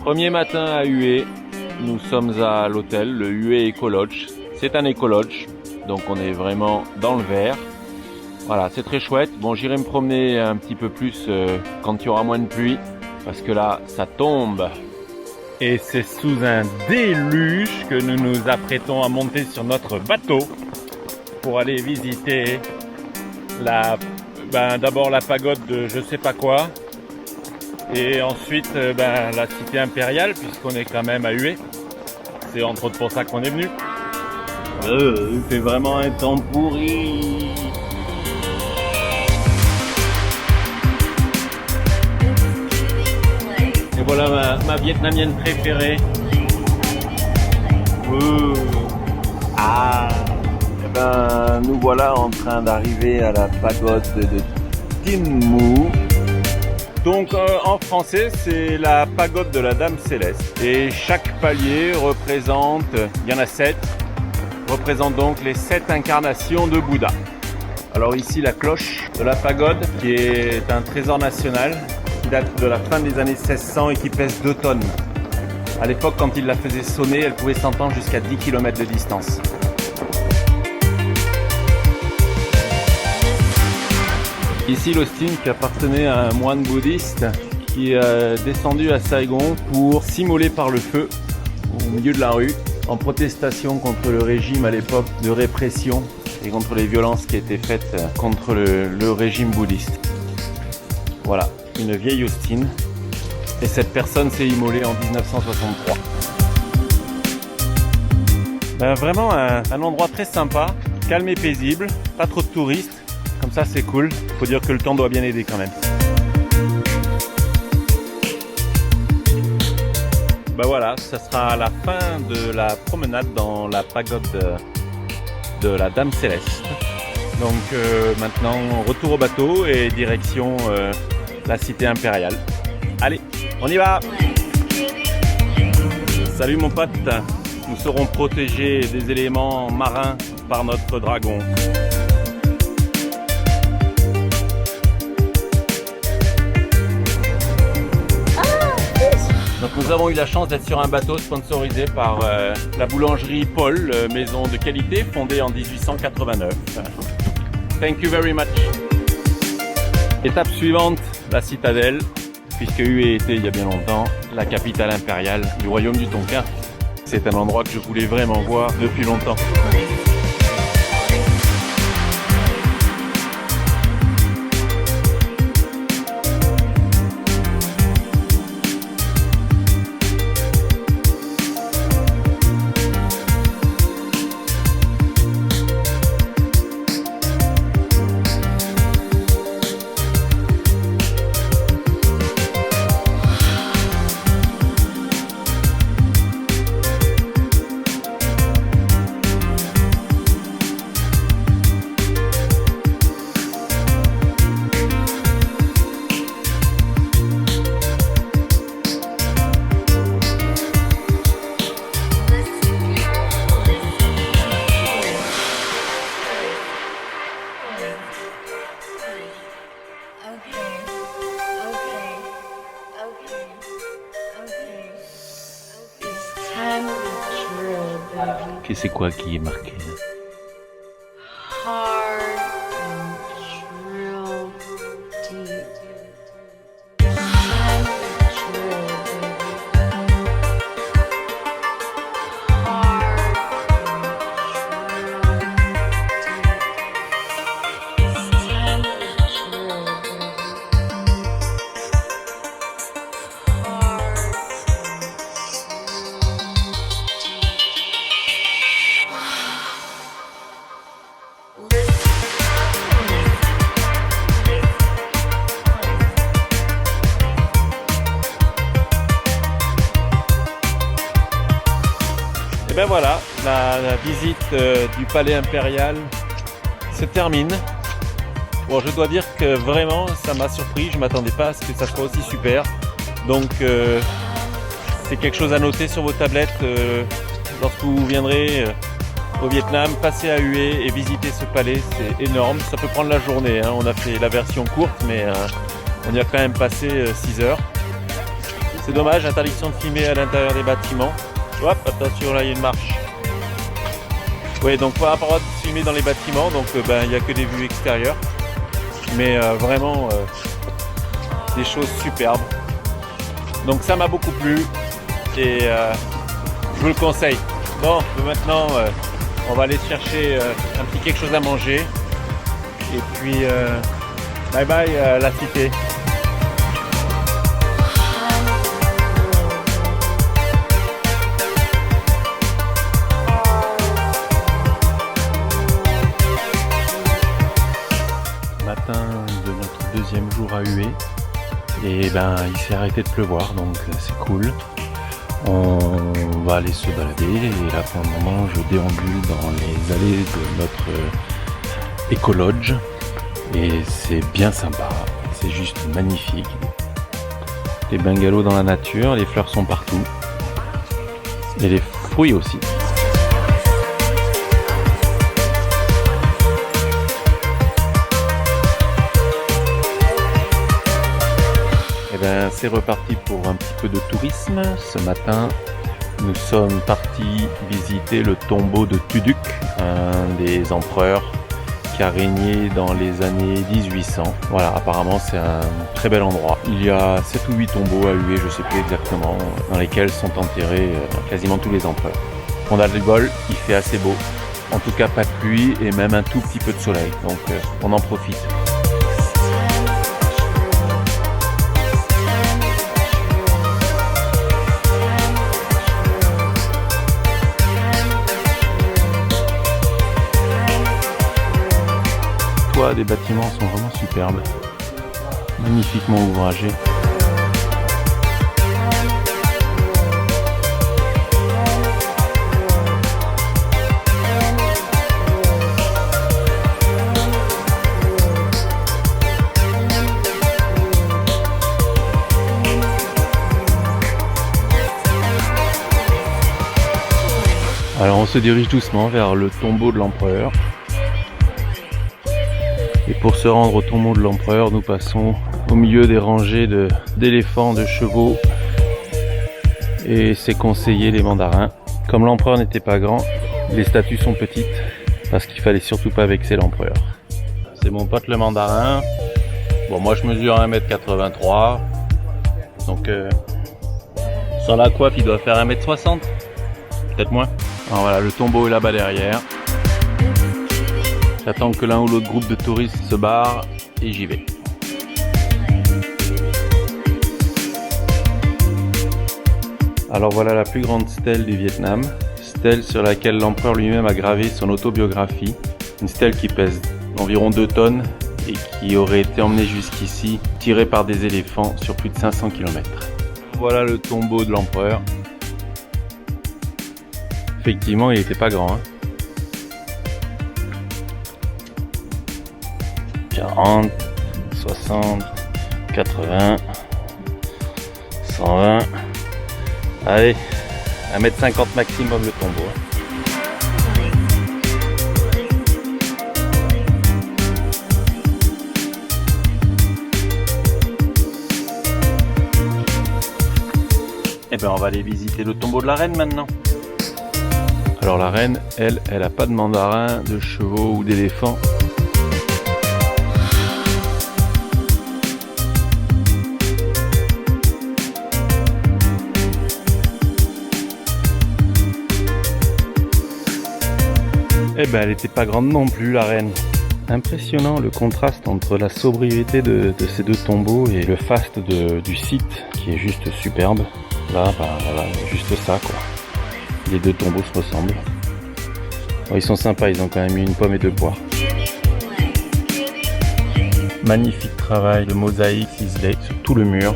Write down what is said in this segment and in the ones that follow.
Premier matin à Hue, nous sommes à l'hôtel, le Hue Eco Lodge. C'est un Eco Lodge, donc on est vraiment dans le vert. Voilà, c'est très chouette. Bon, j'irai me promener un petit peu plus quand il y aura moins de pluie, parce que là, ça tombe. Et c'est sous un déluge que nous nous apprêtons à monter sur notre bateau pour aller visiter d'abord la pagode de je sais pas quoi, et ensuite la cité impériale, puisqu'on est quand même à Hue. C'est entre autres pour ça qu'on est venu. C'est vraiment un temps pourri. Et voilà ma vietnamienne préférée. Nous voilà en train d'arriver à la pagode de Tim Mu. Donc en français, c'est la pagode de la Dame Céleste. Et chaque palier représente, il y en a 7, représente donc les 7 incarnations de Bouddha. Alors ici, la cloche de la pagode, qui est un trésor national, qui date de la fin des années 1600 et qui pèse 2 tonnes. À l'époque, quand il la faisait sonner, elle pouvait s'entendre jusqu'à 10 km de distance. Ici, l'Austin qui appartenait à un moine bouddhiste qui est descendu à Saigon pour s'immoler par le feu au milieu de la rue en protestation contre le régime à l'époque de répression et contre les violences qui étaient faites contre le régime bouddhiste. Voilà, une vieille Austin. Et cette personne s'est immolée en 1963. Vraiment un endroit très sympa, calme et paisible, pas trop de touristes. Comme ça, c'est cool. Faut dire que le temps doit bien aider quand même. Voilà, ça sera la fin de la promenade dans la pagode de la Dame Céleste. Donc maintenant, retour au bateau et direction la cité impériale. Allez, on y va! Salut mon pote! Nous serons protégés des éléments marins par notre dragon. Donc nous avons eu la chance d'être sur un bateau sponsorisé par la boulangerie Paul, maison de qualité fondée en 1889. Thank you very much. Étape suivante, la citadelle, puisque Hue était il y a bien longtemps la capitale impériale du royaume du Tonkin. C'est un endroit que je voulais vraiment voir depuis longtemps. Et c'est quoi qui est marqué? Hard and drill deep. Time to drill, baby. Hard and drill deep. It's time to drill, baby. Hard and Et ben voilà, la visite du palais impérial se termine. Bon, je dois dire que vraiment, ça m'a surpris. Je ne m'attendais pas à ce que ça soit aussi super. Donc, c'est quelque chose à noter sur vos tablettes lorsque vous viendrez au Vietnam. Passez à Hue et visiter ce palais, c'est énorme. Ça peut prendre la journée, hein. On a fait la version courte, mais on y a quand même passé 6 heures. C'est dommage, interdiction de filmer à l'intérieur des bâtiments. Hop, attention, là il y a une marche. Oui, donc pas le droit de filmer dans les bâtiments, donc il n'y a que des vues extérieures. Mais vraiment des choses superbes. Donc ça m'a beaucoup plu et je vous le conseille. Bon, maintenant on va aller chercher un petit quelque chose à manger. Et puis bye bye la cité. Matin de notre deuxième jour à Hué et il s'est arrêté de pleuvoir, donc c'est cool. On va aller se balader et là pour le moment je déambule dans les allées de notre écolodge et c'est bien sympa, c'est juste magnifique. Les bungalows dans la nature, les fleurs sont partout et les fruits aussi. C'est reparti pour un petit peu de tourisme. Ce matin, nous sommes partis visiter le tombeau de Tuduc, un des empereurs qui a régné dans les années 1800. Voilà, apparemment c'est un très bel endroit. Il y a 7 ou 8 tombeaux à Hué, je ne sais plus exactement, dans lesquels sont enterrés quasiment tous les empereurs. On a le bol, il fait assez beau. En tout cas pas de pluie et même un tout petit peu de soleil, donc on en profite. Des bâtiments sont vraiment superbes, magnifiquement ouvragés. Alors on se dirige doucement vers le tombeau de l'empereur. Et pour se rendre au tombeau de l'empereur, nous passons au milieu des rangées d'éléphants, de chevaux et ses conseillers, les mandarins. Comme l'empereur n'était pas grand, les statues sont petites parce qu'il fallait surtout pas vexer l'empereur. C'est mon pote le mandarin. Bon, moi je mesure 1m83, donc sans la coiffe il doit faire 1m60, peut-être moins. Alors voilà, le tombeau est là-bas derrière. J'attends que l'un ou l'autre groupe de touristes se barre et j'y vais. Alors voilà la plus grande stèle du Vietnam, stèle sur laquelle l'empereur lui-même a gravé son autobiographie. Une stèle qui pèse environ 2 tonnes et qui aurait été emmenée jusqu'ici, tirée par des éléphants sur plus de 500 km. Voilà le tombeau de l'empereur. Effectivement, il n'était pas grand. 40, 60, 80, 120, allez, 1m50 maximum le tombeau. Et bien on va aller visiter le tombeau de la reine maintenant. Alors la reine, elle a pas de mandarin, de chevaux ou d'éléphants. Eh ben elle n'était pas grande non plus la reine. Impressionnant le contraste entre la sobriété de ces deux tombeaux et le faste du site qui est juste superbe. Là, voilà, juste ça quoi. Les deux tombeaux se ressemblent. Bon, ils sont sympas, ils ont quand même mis une pomme et 2 poires. Magnifique travail de mosaïque ciselé sur tout le mur.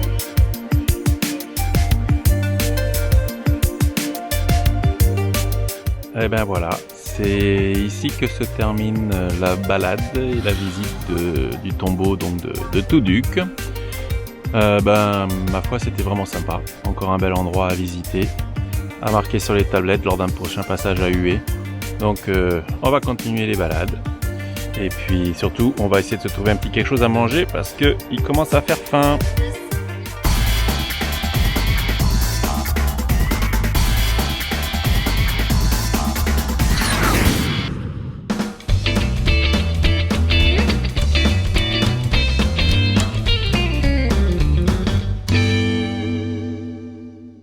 Et ben voilà. C'est ici que se termine la balade et la visite du tombeau donc de Tuduc. Ma foi c'était vraiment sympa. Encore un bel endroit à visiter, à marquer sur les tablettes lors d'un prochain passage à Hué. Donc on va continuer les balades. Et puis surtout on va essayer de se trouver un petit quelque chose à manger parce qu'il commence à faire faim.